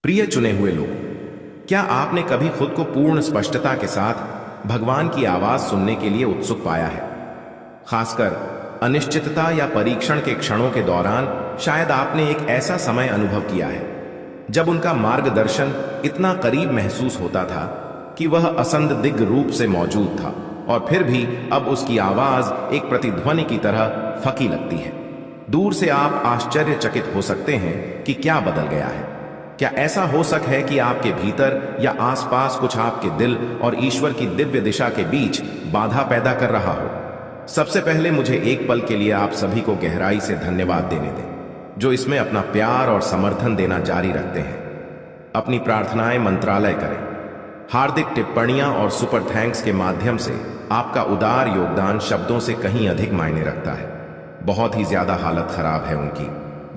प्रिय चुने हुए लोगों, क्या आपने कभी खुद को पूर्ण स्पष्टता के साथ भगवान की आवाज सुनने के लिए उत्सुक पाया है? खासकर अनिश्चितता या परीक्षण के क्षणों के दौरान शायद आपने एक ऐसा समय अनुभव किया है जब उनका मार्गदर्शन इतना करीब महसूस होता था कि वह असंदिग्ध रूप से मौजूद था, और फिर भी अब उसकी आवाज एक प्रतिध्वनि की तरह फंकी लगती है। दूर से आप आश्चर्यचकित हो सकते हैं कि क्या बदल गया है। क्या ऐसा हो सकता है कि आपके भीतर या आसपास कुछ आपके दिल और ईश्वर की दिव्य दिशा के बीच बाधा पैदा कर रहा हो? सबसे पहले मुझे एक पल के लिए आप सभी को गहराई से धन्यवाद देने दें, जो इसमें अपना प्यार और समर्थन देना जारी रखते हैं। अपनी प्रार्थनाएं मंत्रालय करें। हार्दिक टिप्पणियां और सुपर थैंक्स के माध्यम से आपका उदार योगदान शब्दों से कहीं अधिक मायने रखता है। बहुत ही ज्यादा हालत खराब है उनकी,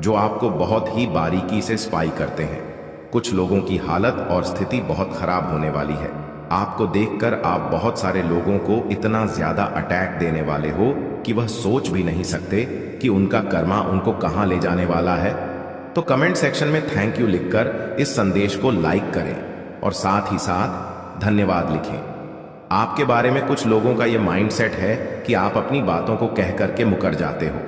जो आपको बहुत ही बारीकी से स्पाई करते हैं। कुछ लोगों की हालत और स्थिति बहुत खराब होने वाली है। आपको देखकर आप बहुत सारे लोगों को इतना ज्यादा अटैक देने वाले हो कि वह सोच भी नहीं सकते कि उनका कर्मा उनको कहां ले जाने वाला है। तो कमेंट सेक्शन में थैंक यू लिखकर इस संदेश को लाइक करें और साथ ही साथ धन्यवाद लिखें। आपके बारे में कुछ लोगों का यह माइंडसेट है कि आप अपनी बातों को कह करके मुकर जाते हो।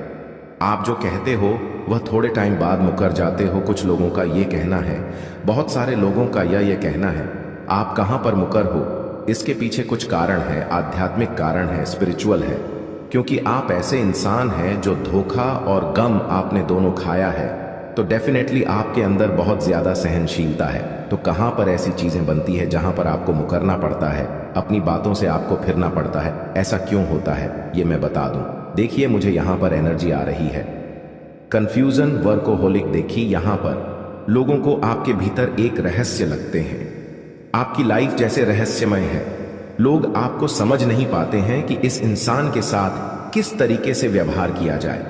आप जो कहते हो वह थोड़े टाइम बाद मुकर जाते हो। कुछ लोगों का यह कहना है, बहुत सारे लोगों का यह कहना है, आप कहां पर मुकर हो। इसके पीछे कुछ कारण है, आध्यात्मिक कारण है, स्पिरिचुअल है, क्योंकि आप ऐसे इंसान हैं जो धोखा और गम आपने दोनों खाया है, तो डेफिनेटली आपके अंदर बहुत ज्यादा सहनशीलता है। तो कहां पर ऐसी चीजें बनती है जहां पर आपको मुकरना पड़ता है, अपनी बातों से आपको फिरना पड़ता है? ऐसा क्यों होता है ये मैं बता दूं। देखिए, मुझे यहां पर एनर्जी आ रही है, कंफ्यूजन, वर्कोहोलिक। देखिए, यहां पर लोगों को आपके भीतर एक रहस्य लगते हैं। आपकी लाइफ जैसे रहस्यमय है। लोग आपको समझ नहीं पाते हैं कि इस इंसान के साथ किस तरीके से व्यवहार किया जाए।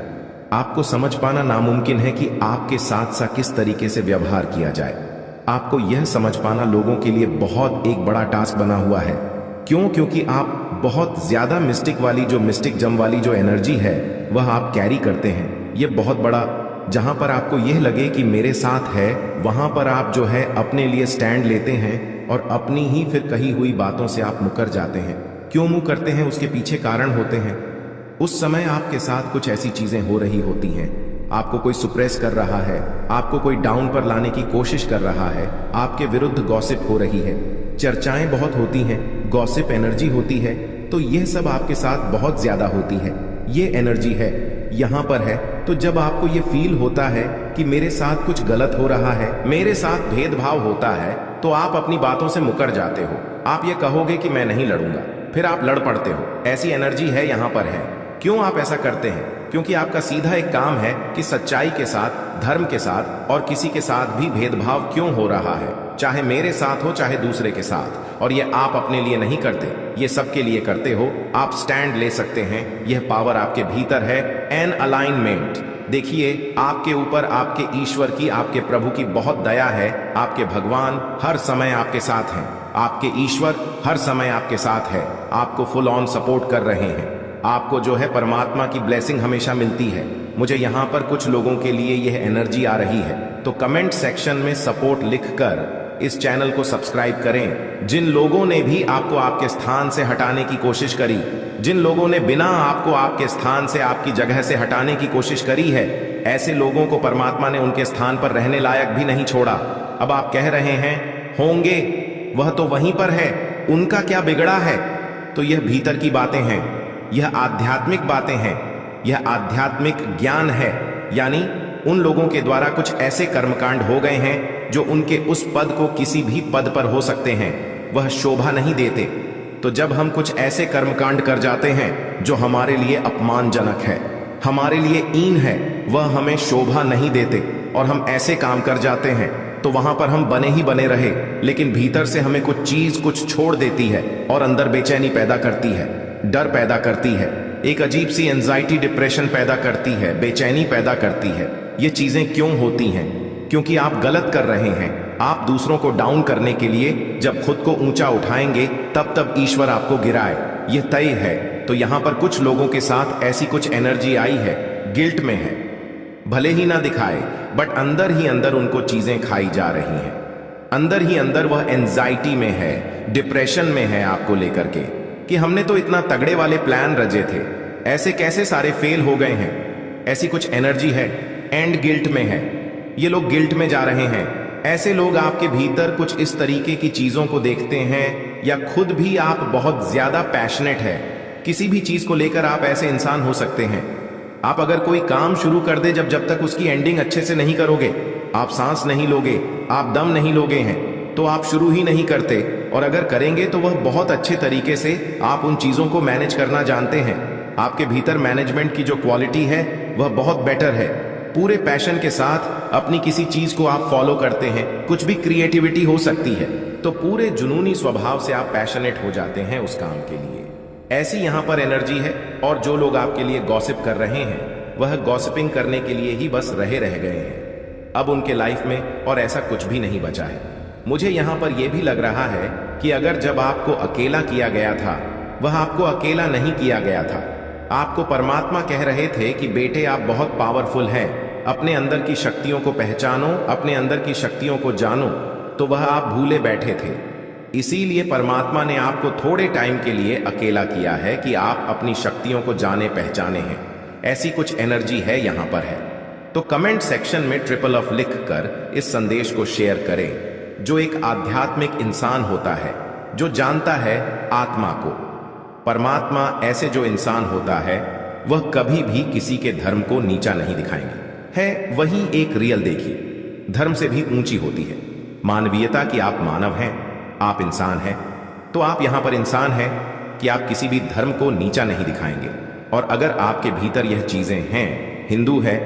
आपको समझ पाना नामुमकिन है कि आपके साथ किस तरीके से व्यवहार किया जाए। आपको यह समझ पाना लोगों के लिए बहुत एक बड़ा टास्क बना हुआ है। क्यों? क्योंकि आप बहुत ज्यादा मिस्टिक वाली, जो मिस्टिक जम वाली जो एनर्जी है वह आप कैरी करते हैं। यह बहुत बड़ा, जहां पर आपको यह लगे कि मेरे साथ है, वहां पर आप जो है अपने लिए स्टैंड लेते हैं और अपनी ही फिर कही हुई बातों से आप मुकर जाते हैं। क्यों मुंह करते हैं, उसके पीछे कारण होते हैं। उस समय आपके साथ कुछ ऐसी चीजें हो रही होती हैं, आपको कोई सुप्रेस कर रहा है, आपको कोई डाउन पर लाने की कोशिश कर रहा है, आपके विरुद्ध गॉसिप हो रही है, चर्चाएं बहुत होती हैं, गॉसिप एनर्जी होती है। तो यह सब आपके साथ बहुत ज्यादा होती है। ये एनर्जी है, यहां पर है। तो जब आपको ये फील होता है कि मेरे साथ कुछ गलत हो रहा है, मेरे साथ भेदभाव होता है, तो आप अपनी बातों से मुकर जाते हो। आप ये कहोगे कि मैं नहीं लड़ूंगा, फिर आप लड़ पड़ते हो। ऐसी एनर्जी है, यहां पर है। क्यों आप ऐसा करते हैं? क्योंकि आपका सीधा एक काम है कि सच्चाई के साथ, धर्म के साथ और किसी के साथ भी भेदभाव क्यों हो रहा है, चाहे मेरे साथ हो चाहे दूसरे के साथ। और ये आप अपने लिए नहीं करते, ये सबके लिए करते हो। आप स्टैंड ले सकते हैं, यह पावर आपके भीतर है। An alignment. देखिए, आपके ऊपर आपके ईश्वर की, आपके प्रभु की बहुत दया है। आपके भगवान हर समय आपके साथ हैं, आपके ईश्वर हर समय आपके साथ है, आपको फुल ऑन सपोर्ट कर रहे हैं। आपको जो है परमात्मा की ब्लेसिंग हमेशा मिलती है। मुझे यहां पर कुछ लोगों के लिए यह एनर्जी आ रही है, तो कमेंट सेक्शन में सपोर्ट लिखकर इस चैनल को सब्सक्राइब करें। जिन लोगों ने भी आपको आपके स्थान से हटाने की कोशिश करी, जिन लोगों ने बिना आपको आपके स्थान से, आपकी जगह से हटाने की कोशिश करी है, ऐसे लोगों को परमात्मा ने उनके स्थान पर रहने लायक भी नहीं छोड़ा। अब आप कह रहे हैं होंगे, वह तो वहीं पर है, उनका क्या बिगड़ा है? तो यह भीतर की बातें हैं, यह आध्यात्मिक बातें हैं, यह आध्यात्मिक ज्ञान है। यानी उन लोगों के द्वारा कुछ ऐसे कर्मकांड हो गए हैं जो उनके उस पद को, किसी भी पद पर हो सकते हैं, वह शोभा नहीं देते। तो जब हम कुछ ऐसे कर्मकांड कर जाते हैं जो हमारे लिए अपमानजनक है, हमारे लिए ईन है, वह हमें शोभा नहीं देते, और हम ऐसे काम कर जाते हैं, तो वहां पर हम बने ही बने रहे, लेकिन भीतर से हमें कुछ चीज कुछ छोड़ देती है और अंदर बेचैनी पैदा करती है, डर पैदा करती है, एक अजीब सी एंजाइटी, डिप्रेशन पैदा करती है, बेचैनी पैदा करती है। ये चीजें क्यों होती हैं? क्योंकि आप गलत कर रहे हैं। आप दूसरों को डाउन करने के लिए जब खुद को ऊंचा उठाएंगे, तब ईश्वर आपको गिराए, यह तय है। तो यहां पर कुछ लोगों के साथ ऐसी कुछ एनर्जी आई है, गिल्ट में है, भले ही ना दिखाए, बट अंदर ही अंदर उनको चीजें खाई जा रही हैं। अंदर ही अंदर वह एंजाइटी में है, डिप्रेशन में है आपको लेकर के कि हमने तो इतना तगड़े वाले प्लान रचे थे, ऐसे कैसे सारे फेल हो गए हैं। ऐसी कुछ एनर्जी है, एंड गिल्ट में है, ये लोग गिल्ट में जा रहे हैं। ऐसे लोग आपके भीतर कुछ इस तरीके की चीजों को देखते हैं, या खुद भी आप बहुत ज्यादा पैशनेट है किसी भी चीज को लेकर, आप ऐसे इंसान हो सकते हैं। आप अगर कोई काम शुरू कर दे, जब तक उसकी एंडिंग अच्छे से नहीं करोगे, आप सांस नहीं लोगे, आप दम नहीं लोगे हैं, तो आप शुरू ही नहीं करते। और अगर करेंगे तो वह बहुत अच्छे तरीके से आप उन चीजों को मैनेज करना जानते हैं। आपके भीतर मैनेजमेंट की जो क्वालिटी है वह बहुत बेटर है। पूरे पैशन के साथ अपनी किसी चीज को आप फॉलो करते हैं, कुछ भी क्रिएटिविटी हो सकती है, तो पूरे जुनूनी स्वभाव से आप पैशनेट हो जाते हैं उस काम के लिए। ऐसी यहां पर एनर्जी है। और जो लोग आपके लिए गॉसिप कर रहे हैं, वह गॉसिपिंग करने के लिए ही बस रह गए हैं। अब उनके लाइफ में और ऐसा कुछ भी नहीं बचा है। मुझे यहां पर यह भी लग रहा है कि अगर जब आपको अकेला किया गया था, वह आपको अकेला नहीं किया गया था। आपको परमात्मा कह रहे थे कि बेटे आप बहुत पावरफुल हैं, अपने अंदर की शक्तियों को पहचानो, अपने अंदर की शक्तियों को जानो, तो वह आप भूले बैठे थे। इसीलिए परमात्मा ने आपको थोड़े टाइम के लिए अकेला किया है कि आप अपनी शक्तियों को जाने पहचाने हैं। ऐसी कुछ एनर्जी है यहां पर है। तो कमेंट सेक्शन में ट्रिपल ऑफ लिख कर इस संदेश को शेयर करें। जो एक आध्यात्मिक इंसान होता है, जो जानता है आत्मा को, परमात्मा, ऐसे जो इंसान होता है वह कभी भी किसी के धर्म को नीचा नहीं दिखाएंगे। है वही एक रियल देखी धर्म से भी ऊंची होती है मानवीयता की। आप मानव हैं, आप इंसान हैं, तो आप यहां पर इंसान हैं कि आप किसी भी धर्म को नीचा नहीं दिखाएंगे। और अगर आपके भीतर यह चीजें हैं, हिंदू है,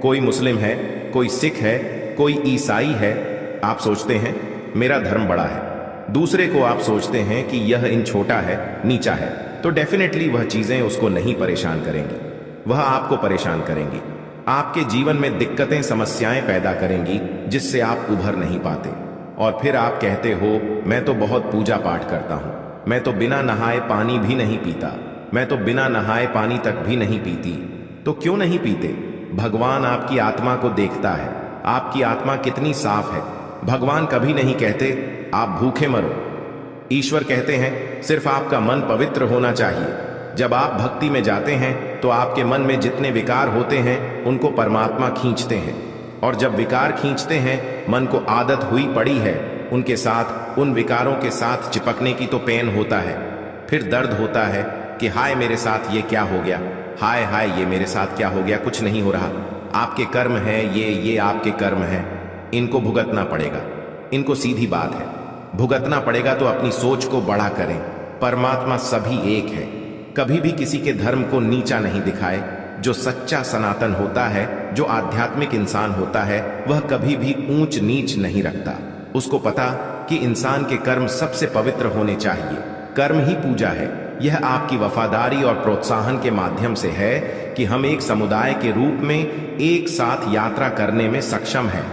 कोई मुस्लिम है, कोई सिख है, कोई ईसाई है, आप सोचते हैं मेरा धर्म बड़ा है, दूसरे को आप सोचते हैं कि यह इन छोटा है, नीचा है, तो डेफिनेटली वह चीजें उसको नहीं परेशान करेंगी, वह आपको परेशान करेंगी। आपके जीवन में दिक्कतें, समस्याएं पैदा करेंगी जिससे आप उभर नहीं पाते। और फिर आप कहते हो मैं तो बहुत पूजा पाठ करता हूं, मैं तो बिना नहाए पानी भी नहीं पीता, मैं तो बिना नहाए पानी तक भी नहीं पीती। तो क्यों नहीं पीते? भगवान आपकी आत्मा को देखता है, आपकी आत्मा कितनी साफ है। भगवान कभी नहीं कहते आप भूखे मरो। ईश्वर कहते हैं सिर्फ आपका मन पवित्र होना चाहिए। जब आप भक्ति में जाते हैं तो आपके मन में जितने विकार होते हैं उनको परमात्मा खींचते हैं। और जब विकार खींचते हैं, मन को आदत हुई पड़ी है उनके साथ, उन विकारों के साथ चिपकने की, तो पेन होता है, फिर दर्द होता है कि हाय मेरे साथ ये क्या हो गया, हाय हाय ये मेरे साथ क्या हो गया, कुछ नहीं हो रहा। आपके कर्म है ये आपके कर्म है, इनको भुगतना पड़ेगा। इनको सीधी बात है, भुगतना पड़ेगा। तो अपनी सोच को बड़ा करें। परमात्मा सभी एक है, कभी भी किसी के धर्म को नीचा नहीं दिखाए। जो सच्चा सनातन होता है, जो आध्यात्मिक इंसान होता है, वह कभी भी ऊंच नीच नहीं रखता। उसको पता कि इंसान के कर्म सबसे पवित्र होने चाहिए। कर्म ही पूजा है। यह आपकी वफादारी और प्रोत्साहन के माध्यम से है कि हम एक समुदाय के रूप में एक साथ यात्रा करने में सक्षम हैं,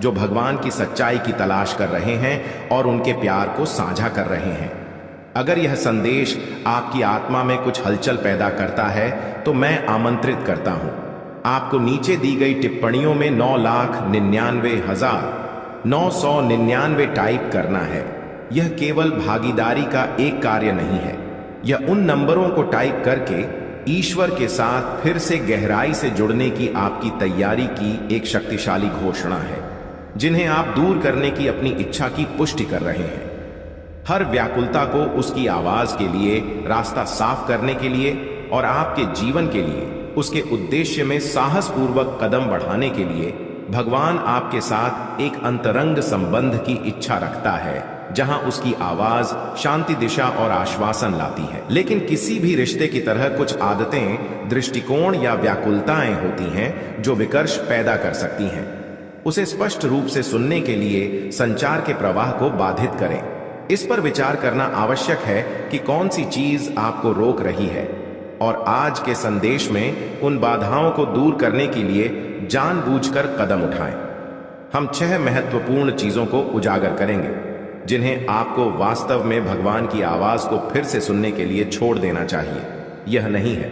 जो भगवान की सच्चाई की तलाश कर रहे हैं और उनके प्यार को साझा कर रहे हैं। अगर यह संदेश आपकी आत्मा में कुछ हलचल पैदा करता है तो मैं आमंत्रित करता हूं, आपको नीचे दी गई टिप्पणियों में 9,99,999 टाइप करना है। यह केवल भागीदारी का एक कार्य नहीं है, यह उन नंबरों को टाइप करके ईश्वर के साथ फिर से गहराई से जुड़ने की आपकी तैयारी की एक शक्तिशाली घोषणा है, जिन्हें आप दूर करने की अपनी इच्छा की पुष्टि कर रहे हैं। हर व्याकुलता को उसकी आवाज के लिए, रास्ता साफ करने के लिए और आपके जीवन के लिए, उसके उद्देश्य में साहसपूर्वक कदम बढ़ाने के लिए भगवान आपके साथ एक अंतरंग संबंध की इच्छा रखता है, जहां उसकी आवाज शांति, दिशा और आश्वासन लाती है। लेकिन किसी भी रिश्ते की तरह कुछ आदतें, दृष्टिकोण या व्याकुलताएं होती हैं जो विकर्ष पैदा कर सकती हैं। उसे स्पष्ट रूप से सुनने के लिए संचार के प्रवाह को बाधित करें। इस पर विचार करना आवश्यक है कि कौन सी चीज आपको रोक रही है, और आज के संदेश में उन बाधाओं को दूर करने के लिए जानबूझकर कदम उठाएं। हम 6 महत्वपूर्ण चीजों को उजागर करेंगे, जिन्हें आपको वास्तव में भगवान की आवाज को फिर से सुनने के लिए छोड़ देना चाहिए। यह नहीं है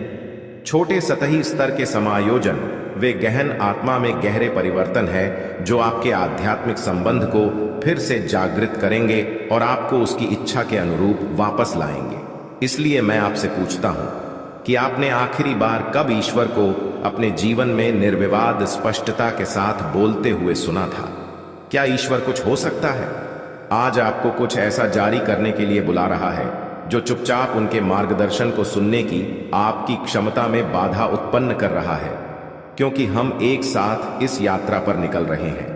छोटे सतही स्तर के समायोजन, वे गहन आत्मा में गहरे परिवर्तन है जो आपके आध्यात्मिक संबंध को फिर से जागृत करेंगे और आपको उसकी इच्छा के अनुरूप वापस लाएंगे। इसलिए मैं आपसे पूछता हूं कि आपने आखिरी बार कब ईश्वर को अपने जीवन में निर्विवाद स्पष्टता के साथ बोलते हुए सुना था? क्या ईश्वर कुछ हो सकता है? आज आपको कुछ ऐसा जारी करने के लिए बुला रहा है जो चुपचाप उनके मार्गदर्शन को सुनने की आपकी क्षमता में बाधा उत्पन्न कर रहा है, क्योंकि हम एक साथ इस यात्रा पर निकल रहे हैं।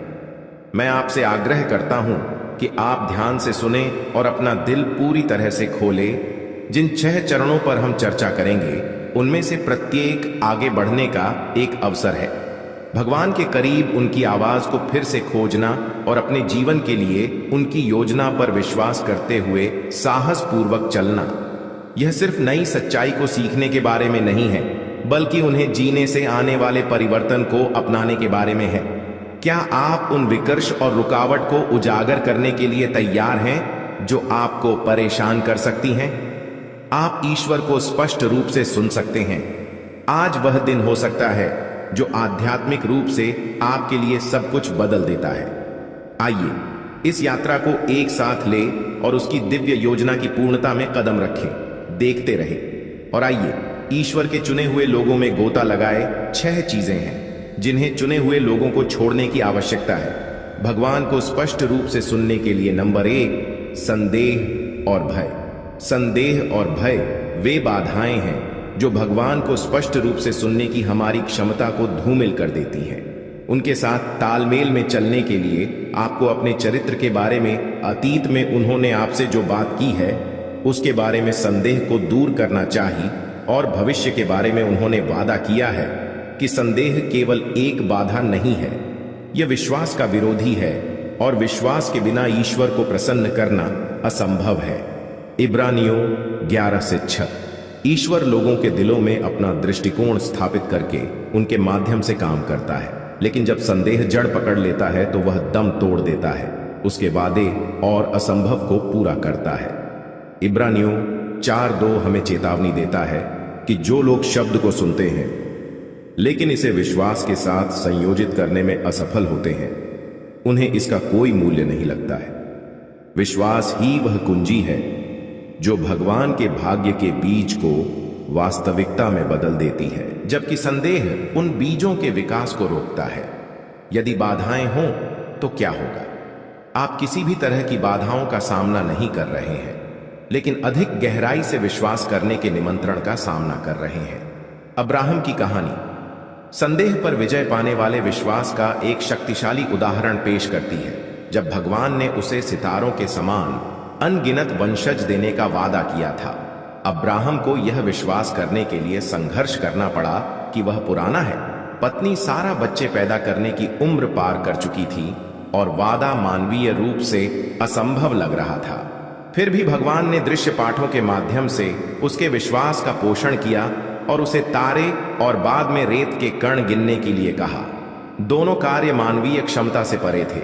मैं आपसे आग्रह करता हूं कि आप ध्यान से सुने और अपना दिल पूरी तरह से खोले। जिन 6 चरणों पर हम चर्चा करेंगे उनमें से प्रत्येक आगे बढ़ने का एक अवसर है। भगवान के करीब उनकी आवाज को फिर से खोजना और अपने जीवन के लिए उनकी योजना पर विश्वास करते हुए साहस पूर्वक चलना। यह सिर्फ नई सच्चाई को सीखने के बारे में नहीं है, बल्कि उन्हें जीने से आने वाले परिवर्तन को अपनाने के बारे में है। क्या आप उन विकर्ष और रुकावट को उजागर करने के लिए तैयार हैं जो आपको परेशान कर सकती हैं? आप ईश्वर को स्पष्ट रूप से सुन सकते हैं। आज वह दिन हो सकता है जो आध्यात्मिक रूप से आपके लिए सब कुछ बदल देता है। आइए इस यात्रा को एक साथ ले और उसकी दिव्य योजना की पूर्णता में कदम रखें। देखते रहे और आइए ईश्वर के चुने हुए लोगों में गोता लगाए। 6 चीजें हैं जिन्हें चुने हुए लोगों को छोड़ने की आवश्यकता है भगवान को स्पष्ट रूप से सुनने के लिए। नंबर 1, संदेह और भय। संदेह और भय वे बाधाएं हैं जो भगवान को स्पष्ट रूप से सुनने की हमारी क्षमता को धूमिल कर देती हैं। उनके साथ तालमेल में चलने के लिए आपको अपने चरित्र के बारे में, अतीत में उन्होंने आपसे जो बात की है उसके बारे में संदेह को दूर करना चाहिए, और भविष्य के बारे में उन्होंने वादा किया है कि संदेह केवल एक बाधा नहीं है, यह विश्वास का विरोधी है, और विश्वास के बिना ईश्वर को प्रसन्न करना असंभव है। इब्रानियों 11:6। ईश्वर लोगों के दिलों में अपना दृष्टिकोण स्थापित करके उनके माध्यम से काम करता है, लेकिन जब संदेह जड़ पकड़ लेता है तो वह दम तोड़ देता है, उसके वादे और असंभव को पूरा करता है। इब्रानियों 4:2 हमें चेतावनी देता है कि जो लोग शब्द को सुनते हैं लेकिन इसे विश्वास के साथ संयोजित करने में असफल होते हैं, उन्हें इसका कोई मूल्य नहीं लगता है। विश्वास ही वह कुंजी है जो भगवान के भाग्य के बीज को वास्तविकता में बदल देती है, जबकि संदेह उन बीजों के विकास को रोकता है। यदि बाधाएं हों तो क्या होगा? आप किसी भी तरह की बाधाओं का सामना नहीं कर रहे हैं, लेकिन अधिक गहराई से विश्वास करने के निमंत्रण का सामना कर रहे हैं। अब्राहम की कहानी संदेह पर विजय पाने वाले विश्वास का एक शक्तिशाली उदाहरण पेश करती है। जब भगवान ने उसे सितारों के समान अनगिनत वंशज देने का वादा किया था, अब्राहम को यह विश्वास करने के लिए संघर्ष करना पड़ा कि वह पुराना है। पत्नी सारा बच्चे पैदा करने की उम्र पार कर चुकी थी और वादा मानवीय रूप से असंभव लग रहा था। फिर भी भगवान ने दृश्य पाठों के माध्यम से उसके विश्वास का पोषण किया और उसे तारे और बाद में रेत के कण गिनने के लिए कहा। दोनों कार्य मानवीय क्षमता से परे थे।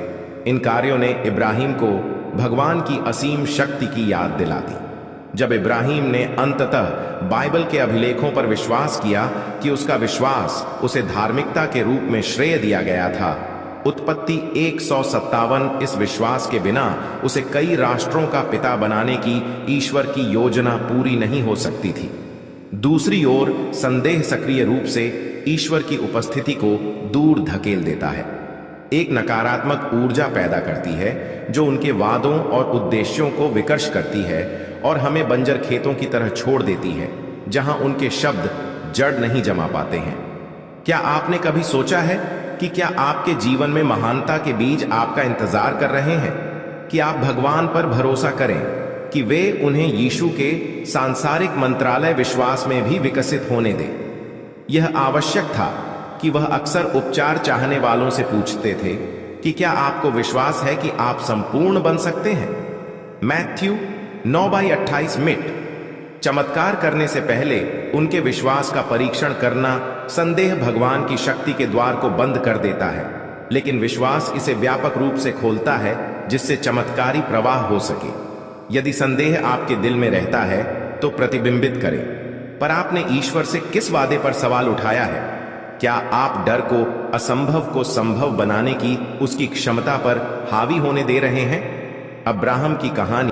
इन कार्यों ने इब्राहिम को भगवान की असीम शक्ति की याद दिला दी। जब इब्राहिम ने अंततः बाइबल के अभिलेखों पर विश्वास किया कि उसका विश्वास उसे धार्मिकता के रूप में श्रेय दिया गया था, उत्पत्ति 157 इस विश्वास के बिना उसे कई राष्ट्रों का पिता बनाने की ईश्वर की योजना पूरी नहीं हो सकती थी। दूसरी ओर संदेह सक्रिय रूप से ईश्वर की उपस्थिति को दूर धकेल देता है। एक नकारात्मक ऊर्जा पैदा करती है जो उनके वादों और उद्देश्यों को विकर्ष करती है और हमें बंजर खेतों की तरह छोड़ देती है जहां उनके शब्द जड़ नहीं जमा पाते हैं। क्या आपने कभी सोचा है कि क्या आपके जीवन में महानता के बीज आपका इंतजार कर रहे हैं कि आप भगवान पर भरोसा करें कि वे उन्हें यीशु के सांसारिक मंत्रालय विश्वास में भी विकसित होने दें? यह आवश्यक था कि वह अक्सर उपचार चाहने वालों से पूछते थे कि क्या आपको विश्वास है कि आप संपूर्ण बन सकते हैं? Matthew 9:28 minute. चमत्कार करने से पहले उनके विश्वास का परीक्षण करना संदेह भगवान की शक्ति के द्वार को बंद कर देता है, लेकिन विश्वास इसे व्यापक रूप से खोलता है जिससे चमत्कारी प्रवाह हो सके। यदि संदेह आपके दिल में रहता है तो प्रतिबिंबित करें। पर आपने ईश्वर से किस वादे पर सवाल उठाया है? क्या आप डर को, असंभव को संभव बनाने की उसकी क्षमता पर हावी होने दे रहे हैं? अब्राहम की कहानी